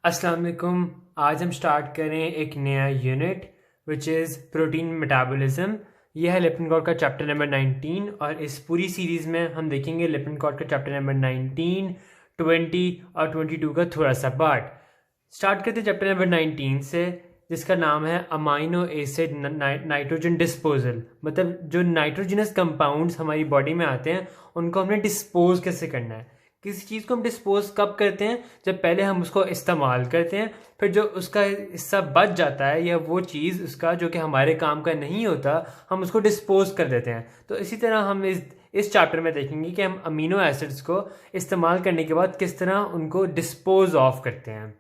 अस्सलाम वालेकुम। आज हम स्टार्ट करें एक नया unit which is protein metabolism. यह है लिपिन-कोड का चैप्टर नंबर 19 और इस पूरी सीरीज़ में हम देखेंगे लिपिन-कोड का चैप्टर नंबर 19, 20 और 22 का थोड़ा सा पार्ट। स्टार्ट करते हैं चैप्टर नंबर 19 से, जिसका नाम है अमाइनो एसिड नाइट्रोजन डिस्पोजल। मतलब जो नाइट्रोजनस कंपाउंड्स हमारी बॉडी में आते हैं उनको हमने डिस्पोज कैसे करना है। किसी चीज़ को हम डिस्पोज कब करते हैं? जब पहले हम उसको इस्तेमाल करते हैं, फिर जो उसका हिस्सा बच जाता है या वो चीज़ उसका जो कि हमारे काम का नहीं होता, हम उसको डिस्पोज कर देते हैं। तो इसी तरह हम इस चैप्टर में देखेंगे कि हम अमीनो एसिड्स को इस्तेमाल करने के बाद किस तरह उनको डिस्पोज ऑफ करते हैं।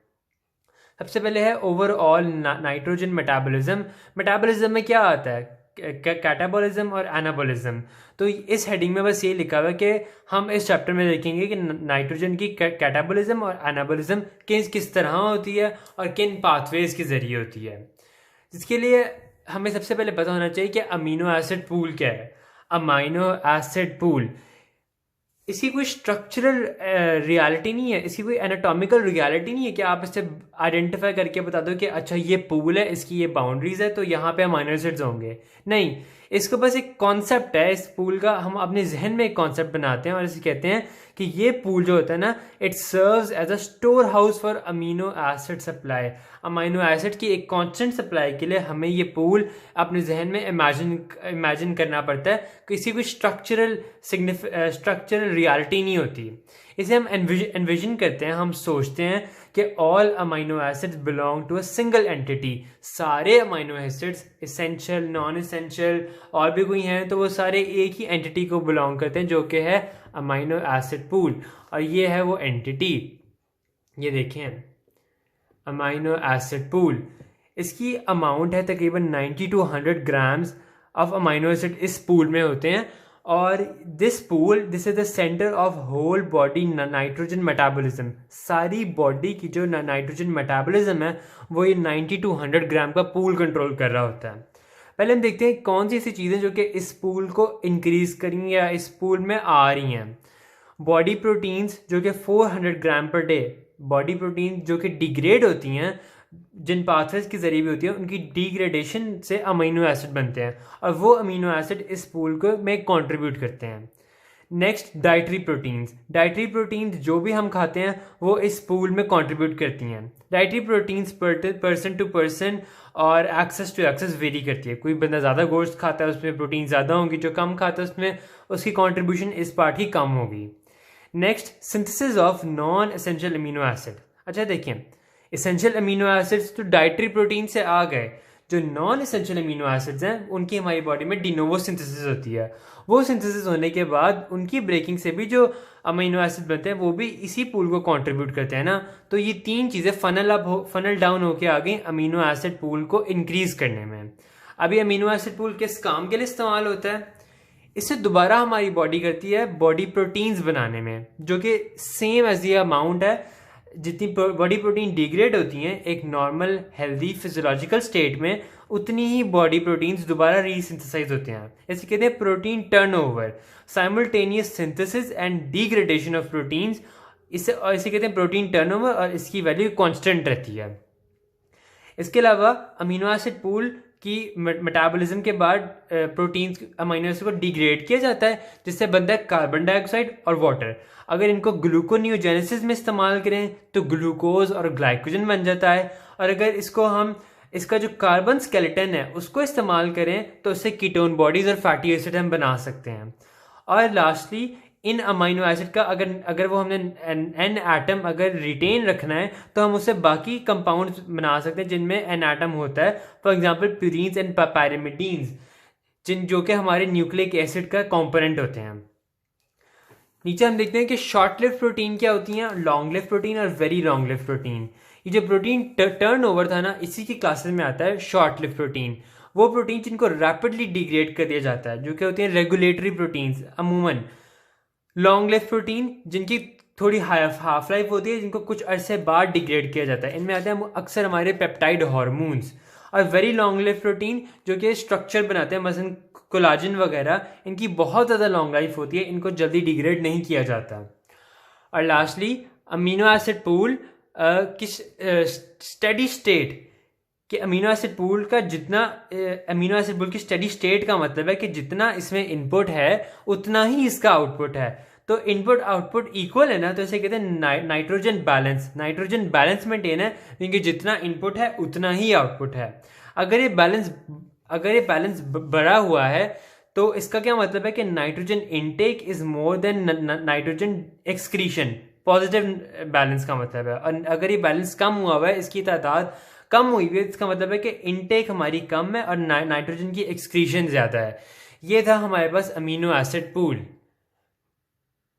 सबसे पहले है ओवरऑल नाइट्रोजन मेटाबॉलिज्म। मेटाबॉलिज्म में क्या आता है? कैटाबॉलिज्म और एनाबॉलिज्म। तो इस हेडिंग में बस ये लिखा हुआ है कि हम इस चैप्टर में देखेंगे कि नाइट्रोजन की कैटाबॉलिज्म और एनाबॉलिज्म किस तरह होती है और किन पाथवेज के जरिए होती है। जिसके लिए हमें सबसे पहले पता होना चाहिए कि अमीनो एसिड पूल क्या है। अमीनो एसिड पूल, इसकी कोई स्ट्रक्चरल रियलिटी नहीं है, इसकी कोई एनाटॉमिकल रियलिटी नहीं है कि आप इसे आइडेंटिफाई करके बता दो कि अच्छा ये पूल है, इसकी ये बाउंड्रीज है तो यहाँ पे अमीनो एसिड्स होंगे। नहीं, इसको बस एक कॉन्सेप्ट है। इस पूल का हम अपने जहन में एक कॉन्सेप्ट बनाते हैं और इसे कहते हैं कि ये पूल जो होता है ना, it serves as a store house for amino acid supply. Amino acid की एक कांस्टेंट सप्लाई के लिए हमें ये पूल अपने जहन में इमेजिन करना पड़ता है। किसी भी स्ट्रक्चरल रियलिटी नहीं होती। इसे हम एनविजन करते हैं, हम सोचते हैं कि all amino acids belong to a single entity. सारे amino acids, essential, non essential और भी कोई हैं, तो वो सारे एक ही एंटिटी को बिलोंग करते हैं जो कि है अमीनो एसिड पूल। और ये है वो एंटिटी, ये देखें अमीनो एसिड पूल। इसकी अमाउंट है तकरीबन 90 to 100 grams of amino acid इस पूल में होते हैं। और this is the centre of whole body nitrogen metabolism. सारी बॉडी की जो नाइट्रोजन मेटाबॉलिज्म है वो ये 90 to 100 ग्राम का पूल कंट्रोल कर रहा होता है। पहले हम देखते हैं कौन सी ऐसी चीज़ें जो कि इस पूल को इंक्रीज करेंगी या इस पूल में आ रही हैं। बॉडी प्रोटीन्स जो कि 400 ग्राम पर डे, बॉडी प्रोटीन जो कि डिग्रेड होती हैं, जिन पाथवेज के जरिए भी होती है, उनकी डिग्रेडेशन से अमीनो एसिड बनते हैं और वो अमीनो एसिड इस पूल को में कंट्रीब्यूट करते हैं। Next, dietary proteins. Dietary proteins जो भी हम खाते हैं वो इस पूल में कंट्रीब्यूट करती हैं। Dietary proteins person to person और एक्सेस टू एक्सेस वेरी करती है। कोई बंदा ज़्यादा गोश्त खाता है उसमें प्रोटीन ज़्यादा होंगी, जो कम खाता है उसमें उसकी कॉन्ट्रीब्यूशन इस पार्ट की कम होगी। Next, synthesis of non essential amino acid. अच्छा देखिए, एसेंशियल अमीनो एसिड्स तो डाइटरी प्रोटीन से आ गए, जो नॉन एसेंशियल अमीनो एसिड्स हैं उनकी हमारी बॉडी में डिनोवो सिंथेसिस होती है। वो सिंथेसिस होने के बाद उनकी ब्रेकिंग से भी जो अमीनो एसिड बनते हैं वो भी इसी पूल को कंट्रीब्यूट करते हैं ना। तो ये तीन चीज़ें फनल डाउन होके आ गई अमीनो एसिड पूल को इंक्रीज करने में। अभी अमीनो एसिड पूल किस काम के लिए इस्तेमाल होता है? इससे दोबारा हमारी बॉडी करती है बॉडी प्रोटीन्स बनाने में, जो कि सेम एज द अमाउंट है जितनी बॉडी प्रोटीन डिग्रेड होती हैं एक नॉर्मल हेल्दी फिजियोलॉजिकल स्टेट में, उतनी ही बॉडी प्रोटीन्स दोबारा रीसिंथेसाइज होते हैं। इसे कहते हैं protein turnover, simultaneous synthesis and degradation of proteins. इसे कहते हैं प्रोटीन टर्नओवर और इसकी वैल्यू कांस्टेंट रहती है। इसके अलावा अमीनो एसिड पूल की मेटाबॉलिज्म के बाद प्रोटीन्स अमीनो एसिड को डिग्रेड किया जाता है, जिससे बनता है कार्बन डाइऑक्साइड और वाटर। अगर इनको ग्लूकोनियोजेनेसिस में इस्तेमाल करें तो ग्लूकोज और ग्लाइकोजन बन जाता है। और अगर इसका जो कार्बन स्केलेटन है उसको इस्तेमाल करें तो उससे कीटोन बॉडीज और फैटी एसिड हम बना सकते हैं। और लास्टली, इन अमीनो एसिड का अगर वो हमने एन एटम अगर रिटेन रखना है तो हम उससे बाकी कंपाउंड्स बना सकते हैं जिनमें एन एटम होता है। फॉर एग्जांपल प्यूरीन्स एंड पैरामिडीन्स, जो कि हमारे न्यूक्लिक एसिड का कंपोनेंट होते हैं। नीचे हम देखते हैं कि शॉर्ट लिव प्रोटीन क्या होती हैं, लॉन्ग लिव प्रोटीन और वेरी लॉन्ग लिव प्रोटीन। ये जो प्रोटीन टर्नओवर था ना, इसी की क्लासेस में आता है शॉर्ट लिव प्रोटीन। वो प्रोटीन जिनको रैपिडली डिग्रेड कर दिया जाता है, जो कि होती हैं रेगुलेटरी प्रोटीन्स। अमूमन लॉन्ग लिव प्रोटीन जिनकी थोड़ी हाफ लाइफ होती है, जिनको कुछ अरसे बाद डिग्रेड किया जाता है, इनमें आते हैं अक्सर हमारे पेप्टाइड हार्मोन्स। और वेरी लॉन्ग लिव प्रोटीन जो कि स्ट्रक्चर बनाते हैं, मसलन कोलाजन वगैरह, इनकी बहुत ज़्यादा लॉन्ग लाइफ होती है, इनको जल्दी डिग्रेड नहीं किया जाता। और लास्टली अमीनो एसिड पूल कि स्टेडी स्टेट कि अमीनो एसिड पूल का जितना अमीनो एसिड पूल की स्टेडी स्टेट का मतलब है कि जितना इसमें इनपुट है उतना ही इसका आउटपुट है। तो इनपुट आउटपुट इक्वल है ना, तो इसे कहते हैं nitrogen balance. Nitrogen balance maintain है क्योंकि जितना इनपुट है उतना ही आउटपुट है। अगर ये बैलेंस बढ़ा हुआ है तो इसका क्या मतलब है कि nitrogen intake is more than nitrogen excretion. Positive balance का मतलब है। और अगर ये बैलेंस कम हुआ है, इसकी तादाद कम हुई है, इसका मतलब है कि इनटेक हमारी कम है और नाइट्रोजन की एक्सक्रीशन ज्यादा है। ये था हमारे पास अमीनो एसिड पूल।